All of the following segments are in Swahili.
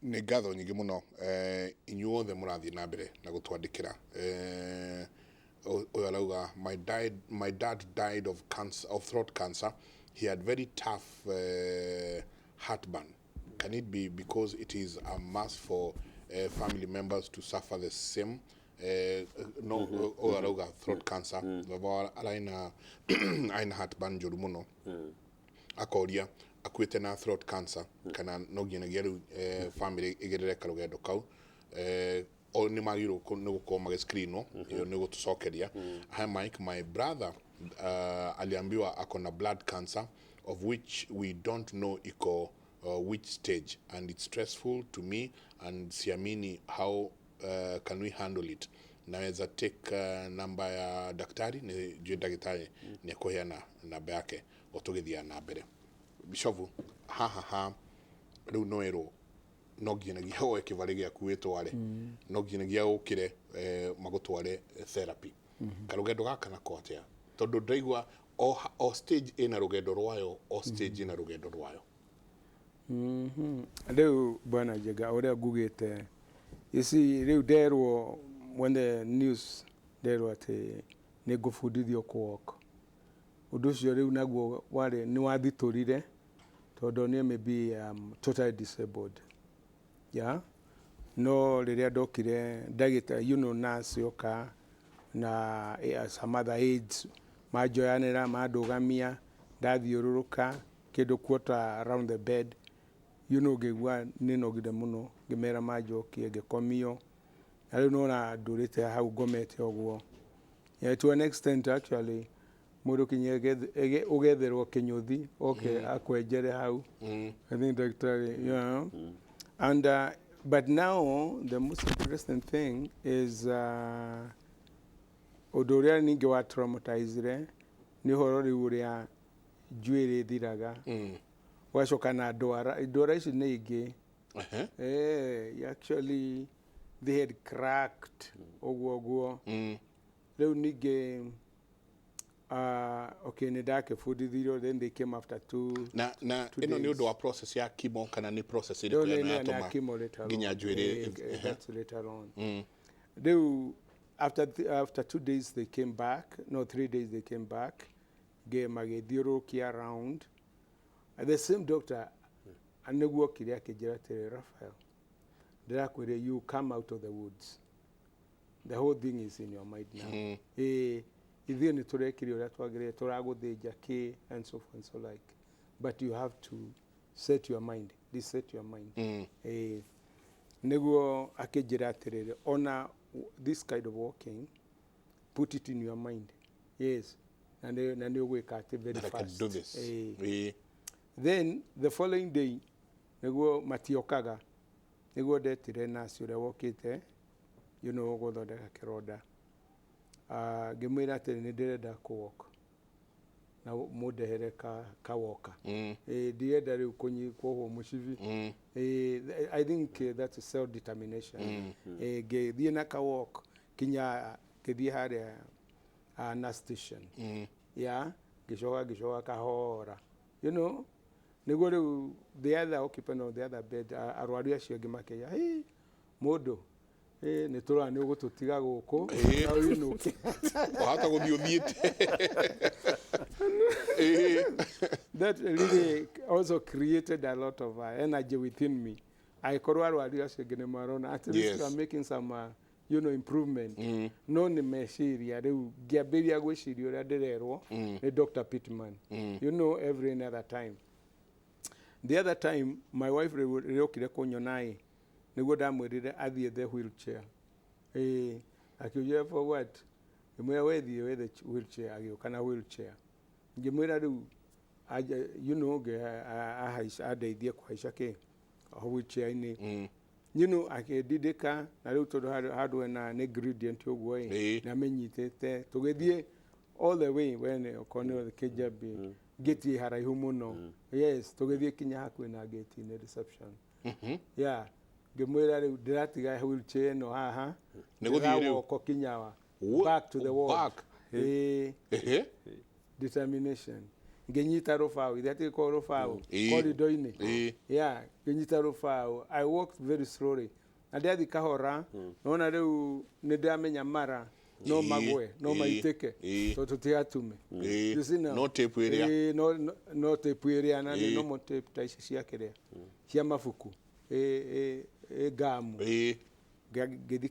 nĩ ngatho nyingĩ mũno inyuothe mũrathiĩ na mbere na gũtwandĩkĩra ũyũ arauga my dad died of throat cancer. He had very tough heartburn. Can it be because it is a must for family members to suffer the same no ũyũ arauga throat cancer baba araina aina heartburn njũru mũno akoria akuĩte na throat cancer kana no nginyagia rĩu family igerere karũgendo kau o nĩ magĩrĩirwo nĩ gũkorwo magĩscreenwo ĩyo nĩ gũtũcokeria Mike, my brother aliambiwa ako na blood cancer of which we don't know iko which stage, and it's stressful to me and siamini how can we handle it. Naweza take namba ya daktari ni juu daktari ni akuheana namba yake otugithia na mbere bishovu riu no ero no nginagia o ekivale gya kuetware no nginagia ukire magutware therapy karugendo gaka nako atia tondu ndaigua o stage ina rugendo rwayo o stage ina rugendo rwayo riu bwana Jega uria ngugite isi riu derwo when the news derwo ati ni ngubundithio walk undu ucio riu naguo wari ni wathiturire tondu ni maybe totally disabled no riria ndokire ndagita nurse yoka na some other aides majoyanira mandugamia ndathiururuka kindu quarter around the bed ngigua ni nogire muno ngimera majokie ngikomio na riu nona ndurite hau ngomete oguo to an extent actually mundu kinye ugetherwo kinyuthi akwenjere hau I think doctor and but now the most interesting thing is uduria ningi wa traumatized ni horo riu uria njuiri thiraga wacoka na ndwara ici ni ingi actually they had cracked oguo riu ningi okay ni ndakibundithirio then they came after two na ino ni undu wa process ya chemo kana ni process iri ya chemo ginya njuiri that's later on riu after 2 days they came back 3 days they came back magithiurukia around the same doctor aniguo kiria akijira tere Raphael ndirakwire you come out of the woods, the whole thing is in your mind now ithiĩ nĩ tũrekire ũrĩa twagĩrĩire tũragũthĩnja kĩ and so forth and so like, but you have to set your mind, reset your mind nĩguo akĩnjĩra atĩrĩrĩ ona this kind of walking put it in your mind na nĩ ũgwĩka atĩ very fast then the following day nĩguo matiokaga nĩguo ndetire nurse ũrĩa wokĩte gũthondeka kĩronda ngimwira ati ni ndirenda kuwalk na mundehere kawoka ndirenda riu kunyikwo mucivi I think that's a self determination ngithie na kawalk kinya ngithie haria nurse station gicoka kahora niguo riu the other occupant of the other bed arwaru acio angĩ makeya mundu ni tura ni ugututiga guku na uinuke wahata guthii uthiite that really also created a lot of energy within me. I korwa arwaru acio angĩ ni marona at least I'm making some improvement no ni meciria riu ngiambiria gwiciria uria ndirerwo ni Dr. Pittman every other time. The other time my wife riokire kunyona niguo ndamwirire athie the wheelchair akiuja for what imwe wethie with the wheelchair agioka na wheelchair ngimwira riu adeithie kuhaica ki wheelchair ini akididika na riu tondu handwe na ni gradient uguo na menyitete tugithie all the way when okonio kijabi geti haraihu muno tugithie kinya hakuhi na gate ni reception ngimwira riu ndiratiga wheelchair no haha niguthie riu ko kinyawa back to the wall determination ngenyita rũbaũ ithe atĩkorwo rũbaũ corridor-inĩ yeah ngenyita rũbaũ I walked very slowly na ndiathi kahora nona rĩu nĩ ndĩramenya mara no magwe no maitĩke tondũ tũtigatume no tape ĩrĩa no tape ĩrĩa na no mo tape ta ici cia kĩrĩa cia mabuku gamu ngĩthi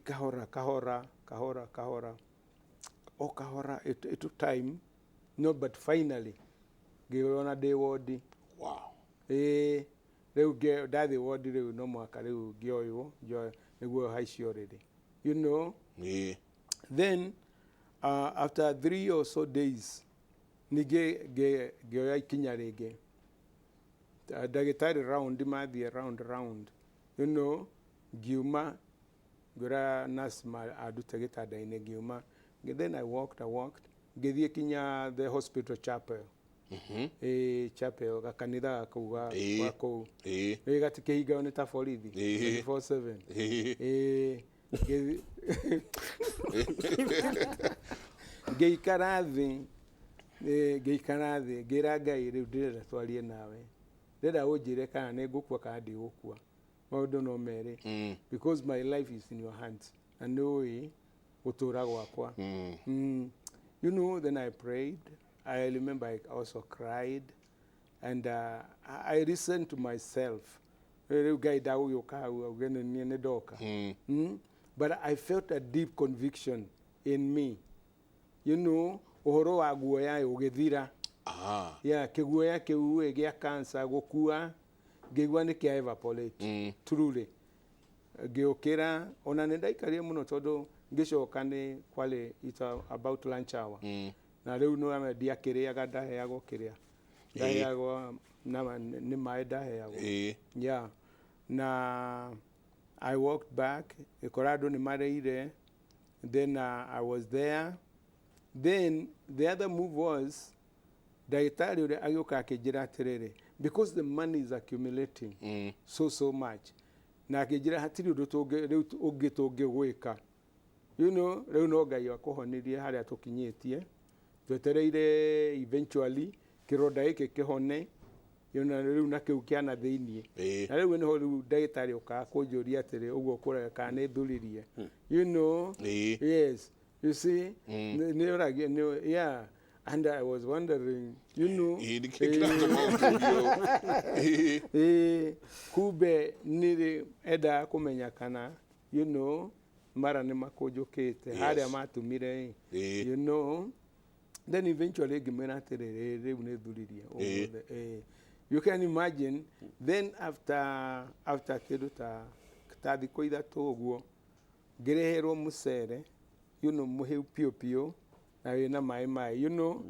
kahora it took time no but finally ngĩona ndĩ wodi rĩu ndathi wodi rĩu no mwaka rĩu ngĩoywo nĩguo haicio rĩrĩ you know then after 3 or so days ngĩoya ikinya rĩngĩ ndagĩtarĩ round mathiĩ round you know ngiuma ngĩra nurse adute gĩtanda-inĩ ngiuma then I walked ngĩthiĩ kinya the hospital chapel chapel gakanitha kau ga kũu gatikĩhingao nĩ ta borithi 24/7 ngĩikara thĩ ngĩra Ngai rĩu ndĩrenda twarie nawe ndĩrenda ũnjĩre kana nĩ ngũkua kana ndigũkua maũndũ no merĩ because my life is in your hands na nĩũĩ gũtũra gwakwa you know then I prayed I remember I also cried and I listened to myself rĩu Ngai ndagũgĩũka hau auge nĩ niĩ nĩ ndoka but I felt a deep conviction in me you know ũhoro wa guoya ũgĩthira kĩguoya kĩu gĩa cancer gũkua ngĩigua nĩ kĩa evaporate truly ngĩũkĩra ona nĩ ndaikarire mũno tondũ ngĩcoka nĩ kwarĩ about lunch hour na rĩu no ndiakĩrĩaga ndaheagwo kĩrĩa ndaheagwo nĩ maĩ ndaheagwo yeah na I walked back ikora andũ nĩ marĩire then I was there then the other move was ndagĩtarĩ ũrĩa agĩũka akĩnjĩra atĩrĩrĩ because the money is accumulating so much na akĩnjĩra hatirĩ ũndũ rĩu ũngĩ tũngĩgwĩka you know rĩu no Ngai akũhonirie harĩa tũkinyĩtie twetereire eventually kĩronda gĩkĩ kĩhone rĩu na kĩu kĩana thĩiniĩ na rĩu nĩho rĩu ndagĩtarĩ ũkaga kũnjũria atĩrĩ ũguo kũrega kana nĩ thuririe you know yes you see yeah and I was wondering you know kumbe nĩ enda kũmenya kana you know mara nĩ makũnjũkĩte harĩa matumire you know then eventually ngĩmwĩra atĩrĩ rĩu nĩ thuririe you can imagine then after kĩndũ ta thikũ ithatũ ũguo ngĩreherwo mũcere you know mũhĩu piũ na wĩna maĩ you know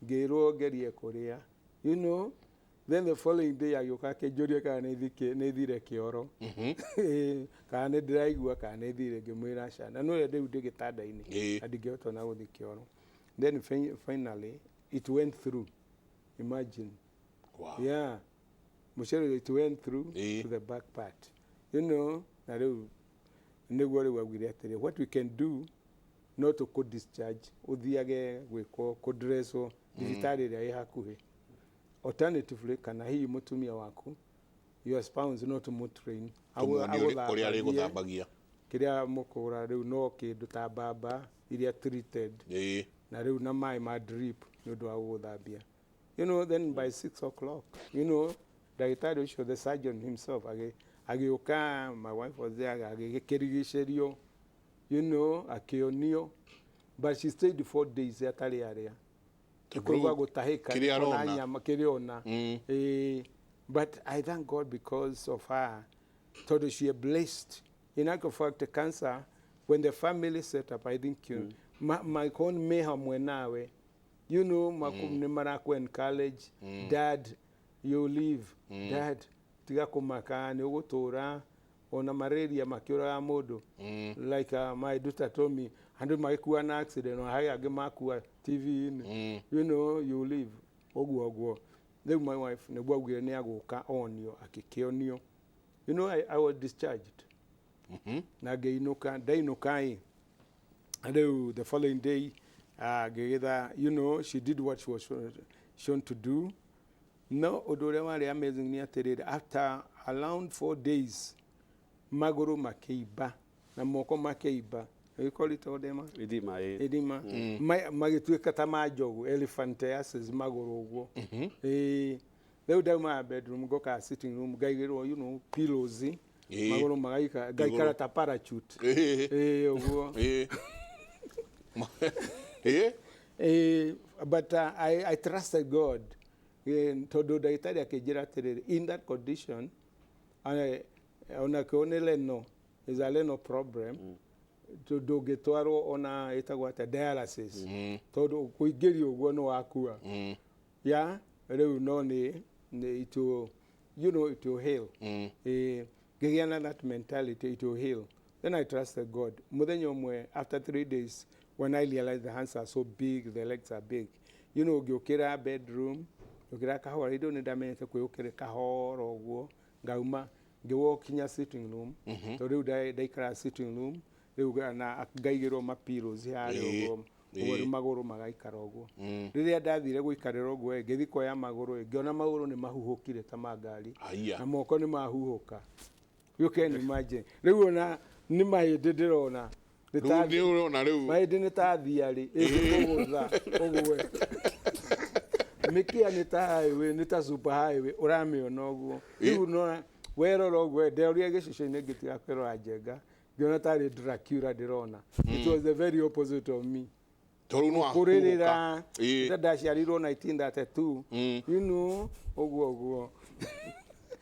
ngĩrwo ngerie kũrĩa you know then the following day agĩũka akĩnjũria kana nĩ thire kĩoro kana nĩ ndĩraigua kana nĩ thire ngĩmwĩra aca na no rĩu ndĩ gĩtanda-inĩ na ndingĩhota na gũthiĩ kĩoro then finally it went through imagine yeah mũcere it went through to the back part you know na rĩu nĩguo rĩu augire atĩrĩ what we can do no to discharge uthiage gwĩkwo kũdresswo thibitarĩ ĩrĩa ĩ hakuhĩ alternatively kana hihi mũtumia waku your spouse no to train ũrĩa rĩgũthambagia kĩrĩa mũkũra rĩu no kĩndũ ta mbamba iria treated na rĩu na maĩ ma drip nĩ ũndũ wa gũthambia you know then by 6 o'clock you know ndagĩtarĩ ũcio the surgeon himself agĩũka my wife was there agĩkĩrigicĩrio you know akĩonio but she stayed 4 days atarĩ arĩa kĩkũrũga gũtahĩka na nyama kĩrĩona but I thank God because of her tondũ she blessed in actual fact cancer when the family set up I think my con me hamwe nawe you know nĩ marakũ encourage dad you live dad tiga kũmaka nĩ ũgũtũra ona malaria makĩũraga mũndũ like my daughter told me andũ magĩkua na accident na haya angĩ makua TV-inĩ you know you live ũguo rĩu my wife nĩguo augire nĩ agũka onio akĩkĩonio you know I was discharged na ngĩinũka ndainũka rĩu the following day Gĩgĩtha, you know, she did what she was shown to do. No, ũndũ ũrĩa warĩ amazing nĩ atĩrĩrĩ, after around 4 days, magũrũ makĩimba na moko makĩimba. You call it odema? Edema. Edema. Magĩtuĩka ta ma njogu, elephantiasis magũrũ ũguo. Rĩu ndauma bedroom ngoka sitting room ngaigĩrwo, you know, pillows. Magũrũ magaikara ta parachute. Ũguo. But I trusted God. Tondũ ndagĩtarĩ akĩnjĩra atĩrĩrĩ, in that condition, ona kĩonele no, is a renal problem, ndũngĩtwarwo ona ĩtagwo atĩa dialysis, tondũ kũingĩrio ũguo nĩ wakua. Yeah, rĩu no nĩ it will, you know, it will heal. Ngĩgĩa na that mentality, it will heal. Then I trusted God. Mũthenya ũmwe, after 3 days, when I realized the hands are so big, the legs are big, you know, ngĩũkĩra bedroom, ngĩũkĩra kahora, indo nĩ ndamenyete kwĩũkĩra kahora ũguo, ngauma, ngĩwalk kinya sitting room, tondũ rĩu ndaikara sitting room, rĩu na ngaigĩrwo ma pillows harĩa ũguo, ũguo magũrũ magaikara ũguo. Rĩrĩa ndathire gũikarĩra ũguo, ngĩthiĩ kuoya magũrũ, ngĩona magũrũ nĩ mahuhũkire ta ma ngari, na moko nĩ mahuhũka. You can imagine. Rĩu ona nĩ mahĩndĩ ndĩrona. Mahĩndĩ nĩ ta thiarĩ, ĩgĩkũgũtha ũguo. Mĩkiha nĩ ta highway, nĩ ta super highway, ũramĩona ũguo. Rĩu no werora ũguo, ndeũria gĩcicio-inĩ ngĩtiga kwĩrora njenga, ngĩona tarĩ Dracula ndĩrona. It was the very opposite of me. Kũrĩrĩra, ndaciarirwo 1932, you know, ũguo.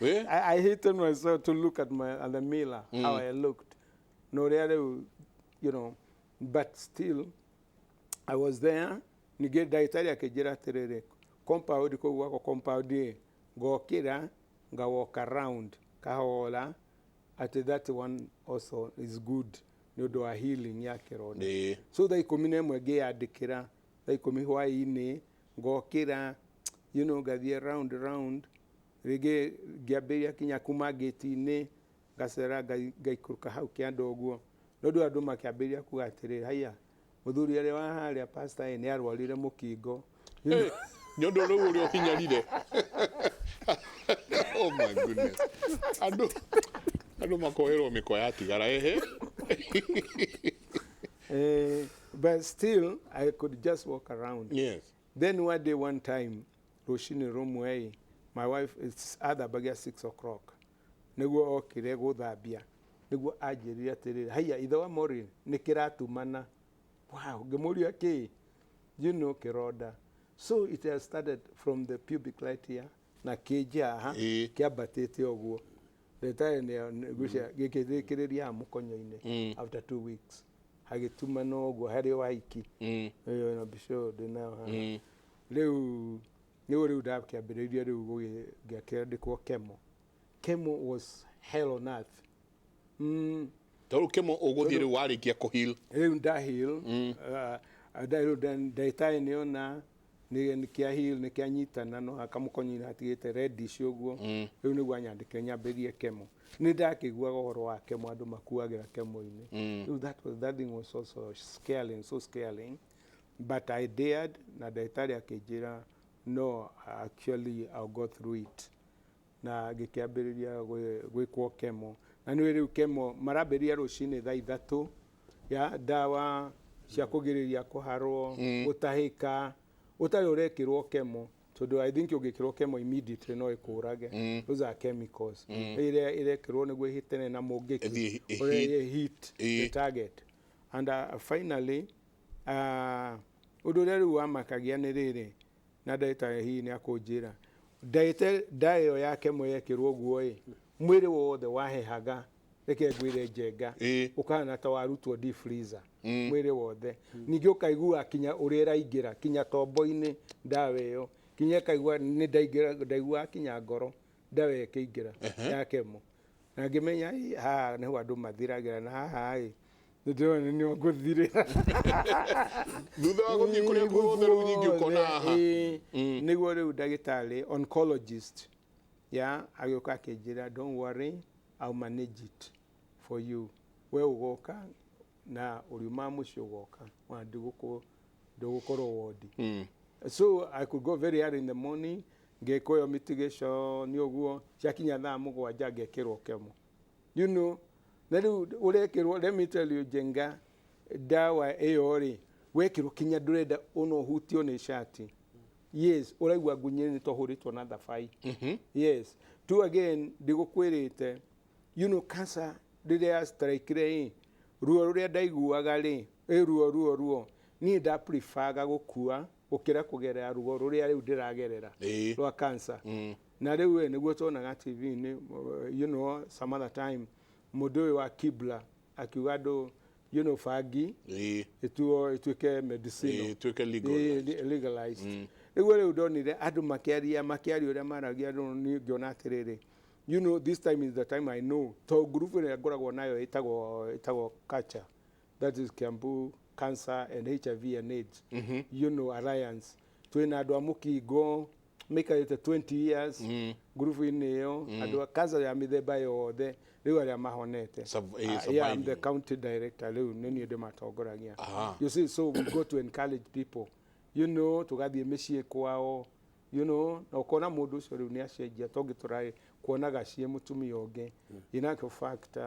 I hated myself to look at the mirror, how I looked. No, really, you know, but still, I was there. Nige daitari akijira terere. Compound ko wako compound ngokira nga walk around kahola. At that one also is good. Nyodo a healing yake roda. So they komine mwege adikira. They komi hwaini ngokira, you know, gathi round. Rege giaberia kinya kuma geti-inĩ ngacera ngaikũrũka hau kĩanda ũguo, no rĩu andũ makĩambĩrĩria kuuga atĩrĩrĩ, haiya mũthuri ũrĩa wa harĩa pastor nĩ arwarire mũkingo. Nĩ ũndũ rĩu ũrĩa ũhinyarire. Oh my goodness. Andũ makoerwo mĩkwa ya tigara But still I could just walk around. Yes. Then one time rũcinĩ rũmwe, my wife is other bagia 6 o'clock. Nĩguo okire gũthambia. Nĩguo anjĩrire atĩrĩrĩ, haiya ithe wa Maureen nĩ kĩratumana. Wow, ngĩmũria kĩ? You know, kĩronda. So it has started from the pubic light here na kĩnja kĩambatĩte ũguo. Ndagĩtarĩ nĩ gĩkĩthikĩrĩria mũkonyo-inĩ after 2 weeks. Hagĩtumana ũguo harĩ wahiki. Na bico ndĩna rĩu rĩu ndakĩambĩrĩirie rĩu gũgĩakĩandĩkwo chemo. Chemo was hell on earth. Tondũ chemo ũgũthiĩ rĩu warĩkia kũheal. Rĩu ndaheal. Ndagĩtarĩ nĩona nĩ kĩa heal, nĩ kĩanyitana no kamũkonyo-inĩ hatigĩte reddish ũguo. Rĩu nĩguo anyandĩkĩre nyambĩrĩrie chemo. Nĩ ndakĩiguaga ũhoro wa chemo, andũ makuagĩra chemo-inĩ. Rĩu that thing was also so scaring. But I dared, na ndagĩtarĩ akĩnjĩra, no, actually I'll go through it. Na gĩkĩambĩrĩria gwĩkwo chemo. Na nĩ rĩu chemo marambĩrĩria rũcinĩ thaa 3 ya ndawa cia kũgirĩrĩria kũharwo, gũtahĩka, ũtarĩ ũrekĩrwo chemo. Tondũ I think ũngĩkĩrwo chemo immediately no ĩkũrage. Those are chemicals. Ĩrĩa ĩrekĩrwo nĩguo ĩhĩtane na mũngĩki. Ũrĩa hit the target. And finally, ũndũ ũrĩa rĩu wamakagia nĩ rĩrĩ, na ndagĩtarĩ hihi nĩ akũnjĩra, ndawa ĩyo ya chemo yekĩrwo ũguo mwĩrĩ wothe wahehaga, reke ngwĩre njenga, ũkahana ta warutwo deep freezer, mwĩrĩ wothe. Ningĩ ũkaigua kinya ũrĩa ĩraingĩra kinya tombo-inĩ ndawa ĩyo, kinya ĩkaigua nĩ ndaigua kinya ngoro ndawa ĩkĩingĩra ya chemo. Na ngĩmenya haha nĩho andũ mathiragĩra, na haha nĩndĩrona nĩo ngũthirĩra. Thutha wa gũthiĩ kũrĩa guothe rĩu nyingĩ ũkona haha. Nĩguo rĩu ndagĩtarĩ oncologist agĩũka akĩnjĩra, don't worry, I'll manage it for you. We ũgoka na ũriuma mũciĩ ũgoka, ndigũkũ ndũgũkorwo wodi. So I could go very early in the morning, ngekũyo mitigation ũguo, ciakinya thaa mũgwanja ngekĩrwo kemo. You know, na rĩu ũrekĩrwo, let me tell you, Jenga, dawa ĩyo rĩ, wekĩrwo kinya ndũrenda ũhutio nĩ shati. Yes, ũraigua ngunyĩ nĩ tohũrĩtwo na thabai. Yes, tu again, ndigũkwĩrĩte, you know, cancer rĩrĩa strike-re, ruo rũrĩa ndaiguaga rĩ, ruo, niĩ nda prefer-ga gũkua gũkĩra kũgerera ruo rũrĩa rĩu ndĩragerera rwa cancer. Na rĩu nĩguo tuonaga TV-inĩ, you know, some other time, mũndũ ũyũ wa Kibla akiuga andũ, you know, bangi ĩtuĩke medicine, ĩtuĩke legalized. Rĩu ndonire andũ makĩaria ũrĩa maragia, niĩ ngĩona atĩrĩrĩ, you know, this time is the time I know, to group ĩrĩa ngoragwo nayo ĩtagwo culture, that is Kiambu Cancer and HIV and AIDS, you know, alliance. Twĩna andũ a mũkingo maikarĩte 20 years group-inĩ ĩyo, andũ a cancer ya mĩthemba yothe, rĩu arĩa mahonete. Yeah, I'm the county director, rĩu nĩ niĩ ndĩmatongoragia. You see, so we go to encourage people, you know, tugathiĩ mĩciĩ kwao, you know, na ũkona mũndũ ũcio rĩu nĩ acenjia, tongi tũrarĩ kuonaga ciĩ mũtumia ũngĩ, in actual fact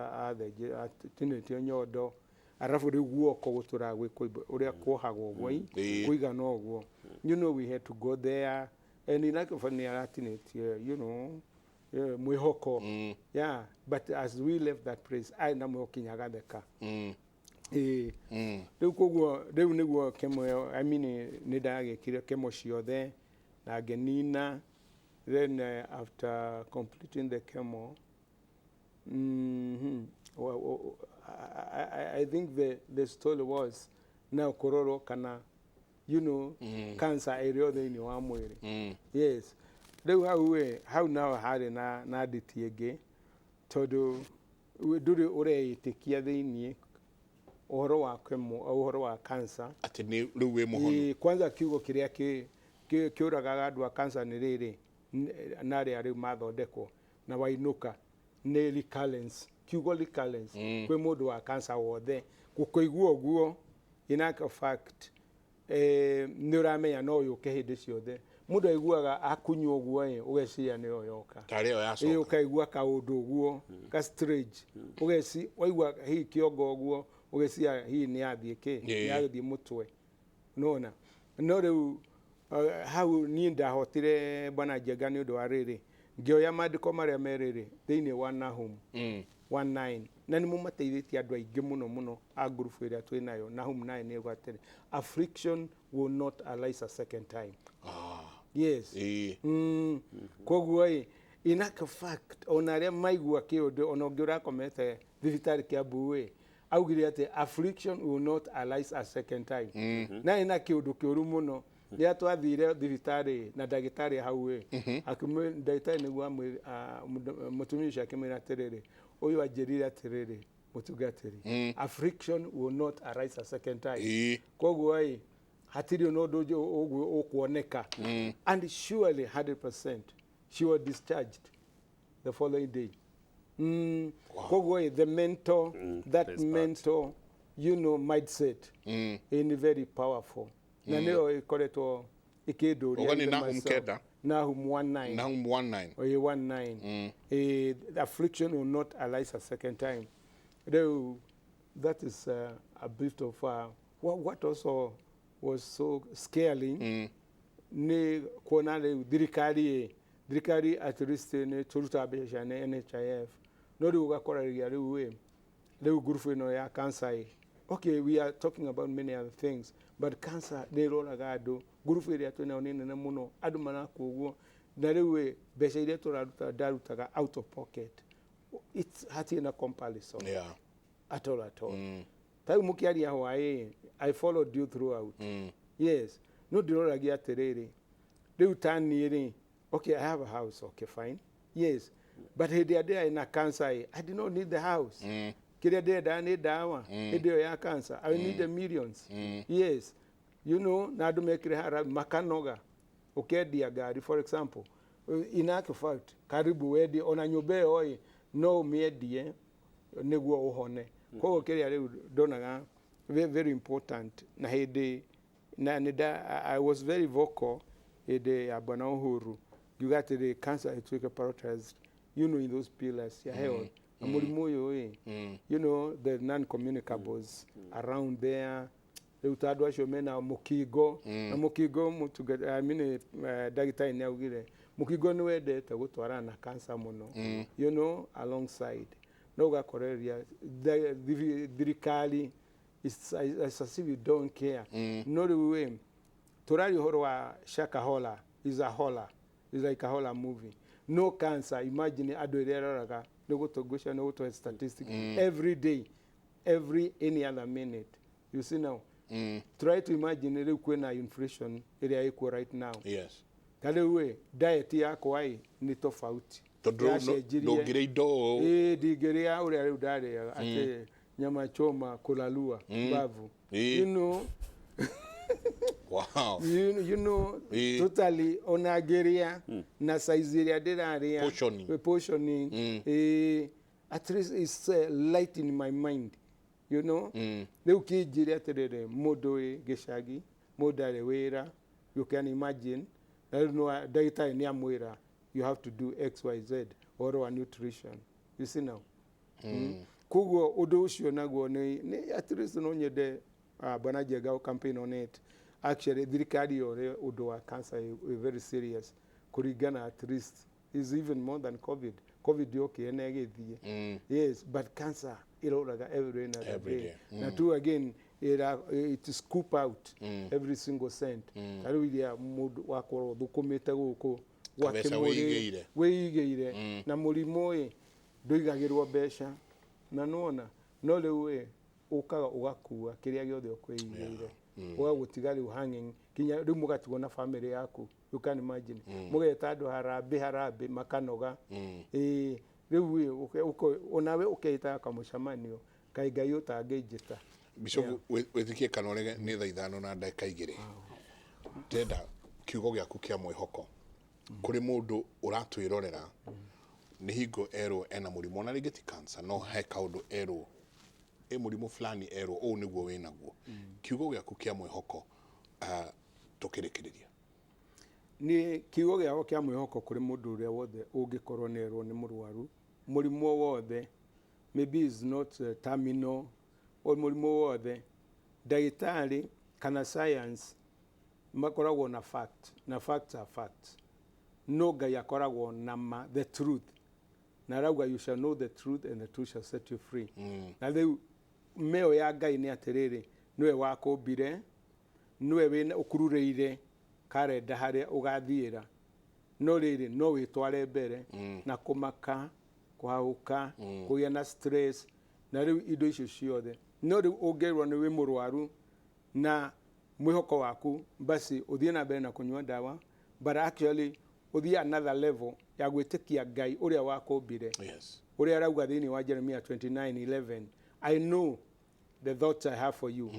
tinĩtio nyondo, arabu rĩu guoko gũtũra ũrĩa kuohagwo ũguo, kũigana ũguo. You know, we had to go there, and in actual fact nĩ aratinĩtie, you know, mwĩhoko. Yeah, but as we left that place, na mwĩhokinya gatheka. Rĩu koguo, rĩu nĩguo kemo ĩyo, I mean, nĩ ndagĩkire kemo ciothe, na ngenina. Then after completing the chemo, I think the story was now kororo kana, you know, cancer area thĩinĩ wa mwĩrĩ. Yes. Rĩu hau naho harĩ na nditi ĩngĩ, tondũ ndũrĩ ũreĩtĩkia thĩinĩ ũhoro wa cancer. Atĩ rĩu wĩ mũhono. Kwanza kiugo kĩrĩa kĩũragaga andũ a cancer nĩ rĩrĩ, na arĩa rĩu mathondekwo na wainũka nĩ recurrence, kiugo recurrence, kwĩ mũndũ wa cancer wothe gũkũigua ũguo, in actual fact nĩ ũramenya no yũke hĩndĩ ciothe. Mũndũ aiguaga akunywo ũguo ũgeciria nĩyo yoka, tarĩ yo yacoka, ũkaigua kaũndũ ũguo ka strange, waigua hihi kĩongo ũguo ũgeciria hihi nĩ yathiĩ mũtwe, nona. No rĩu hau niĩ ndahotire Bwana Njenga nĩ ũndũ wa rĩrĩ, ngĩoya maandĩko marĩa merĩrĩ thĩinĩ wa Nahum 19, na nĩ mũmateithĩtie andũ aingĩ mũno a group ĩrĩa twĩ nayo. Nahum 9 nĩ atĩrĩ, affliction will not arise a second time. Yes. Koguo in actual fact, ona arĩa maigua kĩũndũ, ona ũngĩ ũrakomete thibitarĩ Kiambu augire atĩ affliction will not arise a second time. Na ĩna kĩũndũ kĩũru mũno. Rĩrĩa twathire thibitarĩ na ndagĩtarĩ hau ndagĩtarĩ nĩguo mũtumia ũcio akĩmwĩra atĩrĩrĩ, ũyũ anjĩrire atĩrĩrĩ, mũtungatĩri, affliction will not arise a second time. Koguo hatirĩ ũndũ ũguo ũkuoneka. And surely 100% she was discharged the following day. Koguo the mental, mental, you know, mindset is very powerful. Na nĩyo ĩkoretwo ĩkĩndũria Nahum 19. Nahum 19. 19. The affliction will not arise a second time. That is a bit of what also was so scary. Ni kuona rĩu thirikari at least nĩ tũruta mbeca nĩ NHIF. No rĩu ũgakoragia rĩu group ĩno ya cancer. Okay, we are talking about many other things, but cancer nĩ ĩroraga andũ. Group ĩrĩa twĩnayo nĩ nene mũno, andũ marakuo ũguo. Na rĩu mbeca iria ndarutaga out of pocket, it's hatirĩ na comparison at all. Ta rĩu mũkĩaria hwaĩ, I followed you throughout. Yes, no ndĩroragia atĩrĩrĩ, rĩu ta niĩ okay, I have a house, okay, fine. Yes, but hĩndĩ ĩrĩa na cancer, I did not need the house. Kĩrĩa ndĩrenda nĩ dawa hĩndĩ ĩyo ya cancer. I need the millions. Yes, you know, na andũ mekire hara makanoga. Ũkendia ngari, for example, in actual fact, karibu wendi ona nyũmba ĩyo no ũmĩendie nĩguo ũhone. Koguo kĩrĩa rĩu ndonaga very important, na hĩndĩ I was very vocal ya Bwana Uhuru. You got the cancer it prioritized, you know, in those pillars, your health. You know, the non-communicables around there. Utadwa shomena mukigo na mukigo I mean dagita ine ugire mukigo niwe dete gutwara na cancer muno you know alongside no gakoreria dirikali is as if you don't care no the way turari horo wa Shakahola is like a horror movie. No cancer, imagine adoireraga no go to gosha no to statistic every day, any other minute. You see now. Try to imagine ile kuna inflation ile iko right now. Yes. Kale we diet yako ai ni tofauti. No gireido. Digeria ule udare ate nyama choma kulalua bavu. You know. Wow. You know totally onageria na saiziria deraria portioning at least it's light in my mind. You know, they ukijiri aterere modoe geshagi modare wera you can imagine I don't know data in amwera you have to do XYZ or nutrition you see now kugo odo usio nago ne at least no nyede bana jega campaign on it actually dirikadi ore odo cancer is very serious kurigana at least is even more than covid okay enege die yes but cancer every day. Na two again, it scoop out every single cent. Karuidia mood wako dokumenta goko wakemore weigire na mũrimũ ndoigagĩrwo mbeca na nona no rĩu ũkaga ũgakua kĩrĩa gĩothe ũkwĩigĩire ũgagũtiga rĩu hanging kinya rĩu mũgatigwo na family yaku you can imagine mũgeta andũ harambe makanoga rĩu onawe ũkeita kamũcemanio Ngai ũtangĩnjĩta Bishop wethikie kanorege nĩ thaa 5 na ndagĩka 2 tenda kiugo gĩaku kĩa mwĩhoko kũrĩ mũndũ ũratwĩrorera nĩ hingo erwo ena mũrimũ na rĩngĩ ti cancer no he kaũndũ erwo mũrimũ fulani erwo ũũ nĩguo wĩnaguo kiugo gĩaku kĩa mwĩhoko tũkĩrĩkĩrĩria ni kiugo gĩaku kĩa mwĩhoko kũrĩ mũndũ ũrĩa wothe ũngĩkorwo nerwo nĩ mũrwaru mũrimũ wothe maybe is not terminal or mũrimũ wothe ndagĩtarĩ kana science makoragwo na facts are facts no Ngai akoragwo na the truth na rauga you shall know the truth and the truth shall set you free na rĩu meo ya Ngai nĩ atĩrĩrĩ nĩwe wakũmbire nĩwe wĩna ũkururĩire karenda harĩa ũgathiĩra no rĩrĩ no wĩtware mbere na kũmaka kuhauka kũgĩa na stress na rĩu indo icio ciothe no rĩu ũngĩrwo nĩ wĩ mũrwaru na mwĩhoko waku basi ũthiĩ na mbere na kũnyua ndawa but actually ũthiĩ another level ya gwĩtĩkia Ngai ũrĩa wakũmbire ũrĩa arauga thĩinĩ wa Jeremiah 29:11 I know the thoughts I have for you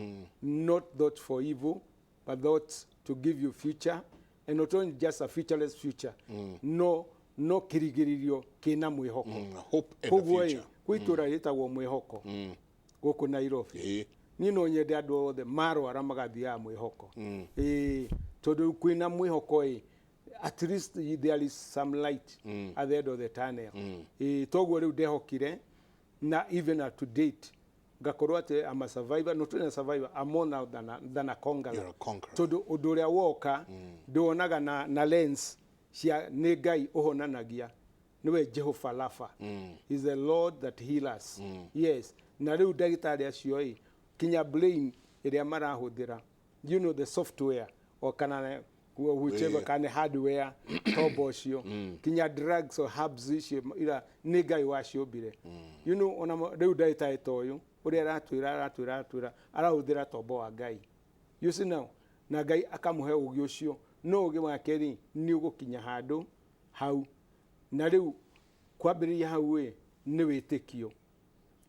not thoughts for evil but thoughts to give you future and not only just a futureless future no kirigiririo kina mwihoko hope in the future kwitura ritagwo mwihoko guku Nairobi ni no nyende andu othe marwara magathia mwihoko tondu kwina mwihoko at least there is some light at the end of the tunnel toguo riu ndehokire na even at to date ngakorwo ati I'm a survivor not only a survivor I'm more now than a conqueror. You're a conqueror. Tondu undu uria woka ndonaga na lens cia ni Ngai uhonanagia niwe Jehovah Rapha is the Lord that heals yes na riu ndagitari acio kinya brain iria marahuthira you know the software or kana whichever kind of hardware tobo cio kinya drugs or herbs icio ira ni Ngai waciobire you know ona riu ndagitari toyo uria aratwira arahuthira tobo wa Ngai you see now na Ngai akamuhe ugi ucio no ugi wake ni ugukinya handu hau na riu kwambiriria hau ni witikio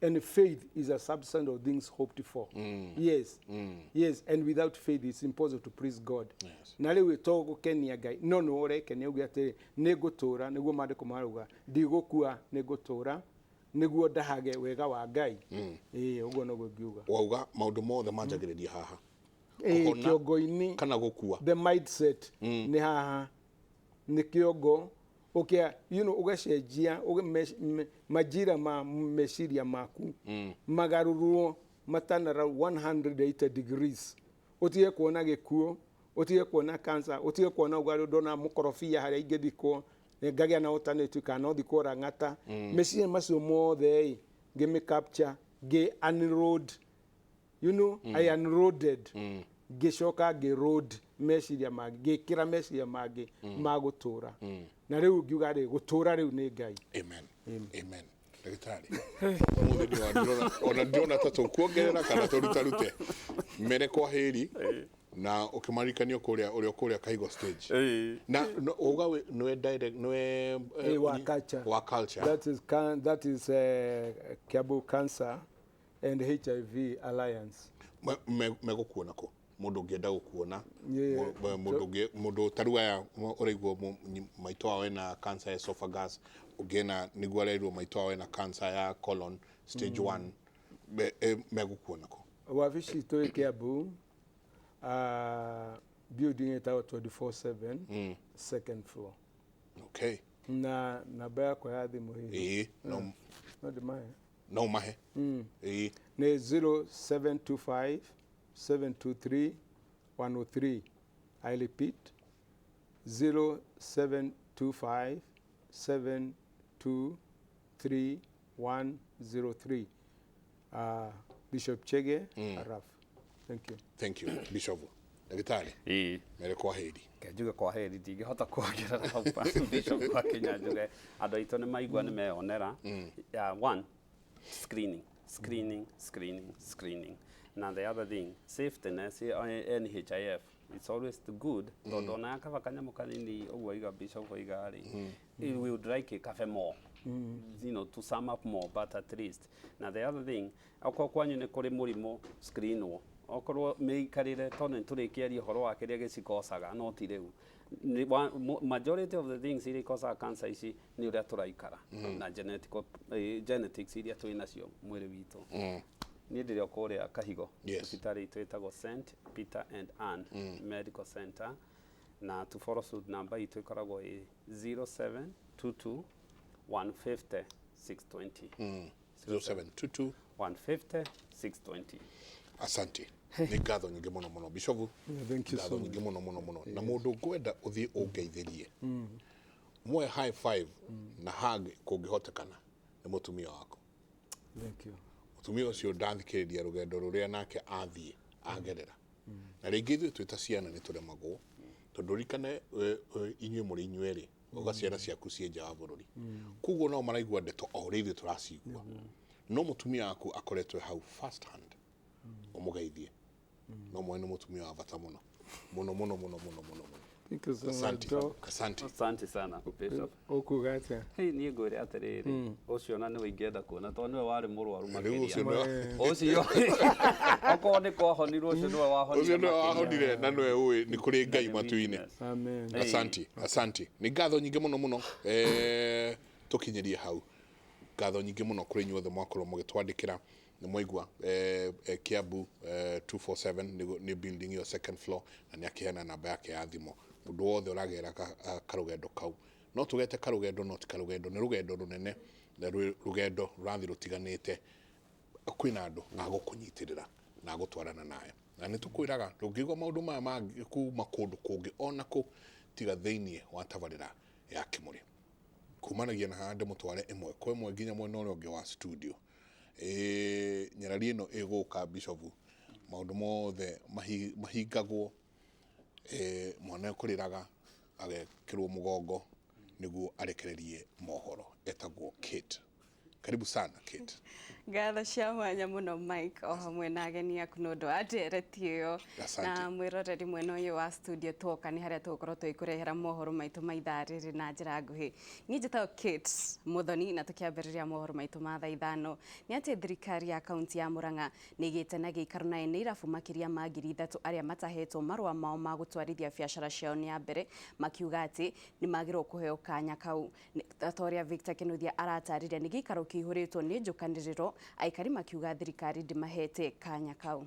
and faith is a substance of things hoped for yes and without faith it's impossible to please God na riu togukenia Ngai no urekenia ugi ati ni gutura niguo mandiko maruga ndigukua ni gutura niguo ndahage wega wa Ngai uguo no gugiuga wauga maundu mothe manjagiriria haha kĩongo-inĩ kana gũkua the mindset nĩ haha nĩ kĩongo ũgacenjia majira ma meciria maku magarũrwo matanara 180 degrees utige kuona gĩkuũ utige kuona cancer utige kuona ugarũ ndona mũkorobia harĩa ingĩthikwo ngagĩa na alternative kana ũthikwo Rang'ata meciria macio mothe ngĩmĩ capture unload I unloaded ngĩcoka ngĩroad meciria mangĩ ngĩkĩra meciria mangĩ ma gũtũra na rĩu ngiuga rĩ gũtũra rĩu nĩ Ngai. Amen. Ndagĩtarĩ ona ndĩrona ta tũkuongerera kana tũrutarute mere kwa heri na ũkĩmarikania ũrĩa kũrĩa Kaigo stage na uga nĩwe direct nĩwe wa culture that is Kiambu Cancer and HIV Alliance megũkuona kũ mũndũ ũngĩenda gũkuona mũndũ tarua ũraigua maitũ wao na cancer ya esophagus ũngĩena nĩguo areirwo maitũ wao na cancer ya colon stage 1 megũkuona kũ wabici tũ Kiambu building ĩtagwo 24/7 second floor. Okay. Na namba yakwa ya thimũ hihi no mahe nĩ 0725 723 103. I repeat 0725 723 103. Bishop Chege Araf. Thank you Bishop. Ndagĩtarĩ mere kwa heri njuge kwa heri ndingĩhota kuongerera hau Bishop kwa Kenya njuge andũ aitũ nĩ maigua nĩ meyonera one screening na the other thing safety NHIF it's always good tondũ ona yakaba kanyamũ kanini ũguo iga Bishop oiga rĩ we would like a cafe more to sum up more but at least na the other thing akorwo kwanyu nĩ kũrĩ mũrimũ screenwo okorwo meikarire tondũ nĩtũrĩkĩaria ũhoro wa kĩrĩa gĩcikocaga no ti rĩu majority of the things iria ikocaga cancer ici nĩ ũrĩa tũraikara na genetics iria twĩ nacio mwĩrĩ witũ niĩ ndĩrĩ o kũrĩa Kahigo thibitarĩ itũ ĩtagwo St Peter and Anne Medical Center na to follow suit number itũ ĩkoragwo ĩ 0722 150 620 0722 150 620. Asante. Nĩ ngatho nyingĩ mũno Bishop. Ngatho nyingĩ mũno na mũndũ ngwenda ũthiĩ ũngeithĩrie mwe high five na hug kũngĩhotekana nĩ mũtumia wako. Thank you. Mũtumia ũcio ndathikĩrĩria rũgendo rũrĩa nake athiĩ agerera na rĩngĩ ithuĩ twĩ ta ciana nĩ tũremagwo tondũ rikane inyuĩ mũrĩ inyuerĩ ũgaciara ciaku ciĩ nja wa bũrũri koguo no maraigua ndeto o ũrĩa ithuĩ tũracigua no mũtumia waku akoretwo hau first hand ũmũgeithie no mwe nĩ mũtumia wa bata mũno. Asante sana Bishop. Ukuga atĩa? Niĩ ngwĩre atĩrĩrĩ ũcio na nĩwe ingĩenda kuona tondũ nĩwe warĩ mũrwaru makĩria ũcio okorwo nĩ kwahonirwo ũcio nĩwe wahonire na nĩwe ũĩ nĩ kũrĩ Ngai matu-inĩ. Amen. Asante nĩ ngatho nyingĩ mũno tũkinyĩrie hau ngatho nyingĩ mũno kũrĩ inyuothe mwakorwo mũgĩtwandĩkĩra nĩ mwaigua Kiambu 247 nĩ building your second floor na nĩ akĩheana namba yake ya thimũ mũndũ wothe ũragera karũgendo kau no tũgete karũgendo no ti karũgendo nĩ rũgendo rũnene na rũgendo rũrathiĩ rũtiganĩte kwĩna andũ agũkũnyitĩrĩra na agũtwarana nawe na nĩ tũkwĩraga ndũngĩigua maũndũ maya mangĩ kuma kũndũ kũngĩ ona kũ tiga thĩinĩ wa tabarĩra ya Kĩmũrĩ kumanagia na hande mũtware ĩmwe kwa ĩmwe nginya mwena ũrĩa ũngĩ wa studio nyarari ĩno ĩgũka Bishop maũndũ mothe mahingagwo mwana kũrĩraga agekĩrwo mũgongo nĩguo arekererie mohoro etagwo Kate. Karibu sana Kate. Ngatho cia mwanya mũno Mike o hamwe na ageni aku nĩ ũndũ wa ndereti ĩyo na mwĩroreri mwena ũyũ wa studio twoka nĩ harĩa tũgũkorwo tũgĩkũrehera mohoro maitũ ma ithaa rĩrĩ na njĩra nguhĩ. Niĩ njĩtagwo Kate Mũthoni na tũkĩambĩrĩria mohoro maitũ ma thaa ithano nĩ atĩ thirikari ya kaunti ya Mũrang'a nĩ ĩgĩte na gĩikaro na ene irabu makĩria ma 3,000 arĩa matahetwo marũa mao ma gũtwarithia biacara ciao nĩ ya mbere makiuga atĩ nĩ magĩrĩirwo kũheo kanya kau. Torĩa Victor Kinuthia aratarire nĩ gĩikaro kĩihũrĩtwo nĩ njũkanĩrĩro aikari makiuga thirikari ndĩmahete kanya kau.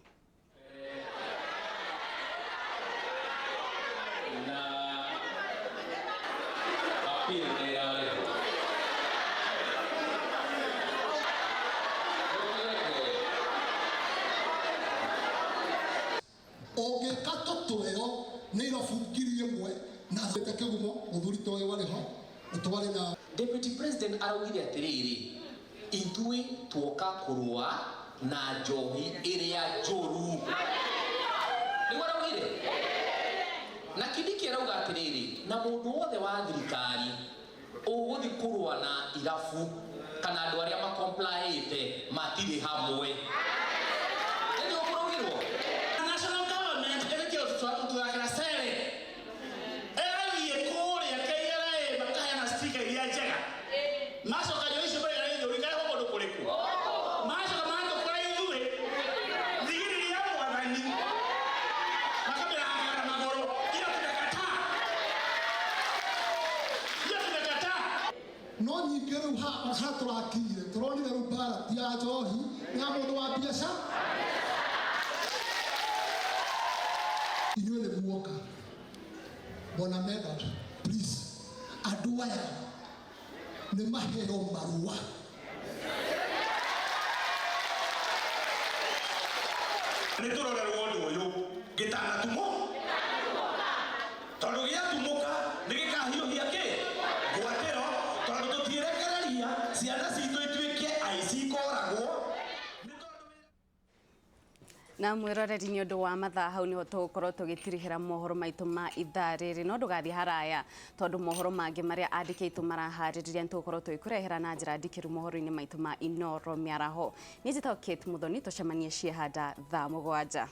Ũngĩka tũtweo nĩ irabu ngiri ĩmwe na thete kĩgumo mũthuri towe warĩ ho ũtwarĩ na Deputy President araugire atĩrĩrĩ, ithuĩ tuoka kũrũa na njohi ĩrĩa njũru. Nĩguo araugire? Na Kindiki arauga atĩrĩrĩ, na mũndũ wothe wa thirikari ũgũthiĩ kũrũa na irabu kana andũ arĩa makomplaĩte matirĩ hamwe. Nĩguo kũraugirwo? National government ĩrĩkĩo tutwakĩra sere. Ĩrathiĩ kũrĩa KRA makaheana sticker iria njega. Macoka nyoĩ icio mbere ya ithuĩ ikareho mũndũ kũrĩkũ. Macoka mandũkũra ithuĩ thigiriri ya mwathani makamĩrangara magũrũ. Hiyo tumekataa. Hiyo tumekataa. no nyingĩ rĩu haha tũrakinyire tũronire rĩu mbara ti ya njohi nĩ ya mũndũ wa biacara. Inyuĩ nĩ muoka Bwana Method, please andũ aya nĩ maheo marũa. Nĩ tũrorerwo ũndũ ũyũ gĩtanatumwo tondũ gĩatumũka nĩ gĩkahiũhia kĩ ngwatĩro tondũ tũtiĩrekereria ciana citũ ituĩke aici ikoragwo. Na mwĩroreri nĩ ũndũ wa mathaa hau niho tũgũkorwo tũgĩtirihĩra mohoro maitũ ma ithaa rĩrĩ, no ndũgathiĩ haraya tondũ mohoro mangĩ marĩa andĩki aitũ maraharĩrĩria nĩ tũgũkorwo tũgĩkũrehera na njĩra ndikĩru mohoro-inĩ maitũ ma Inooro Mĩaraho. Niĩ njĩtagwo Kate Muthoni, tũcemanie ciehanda thaa 7.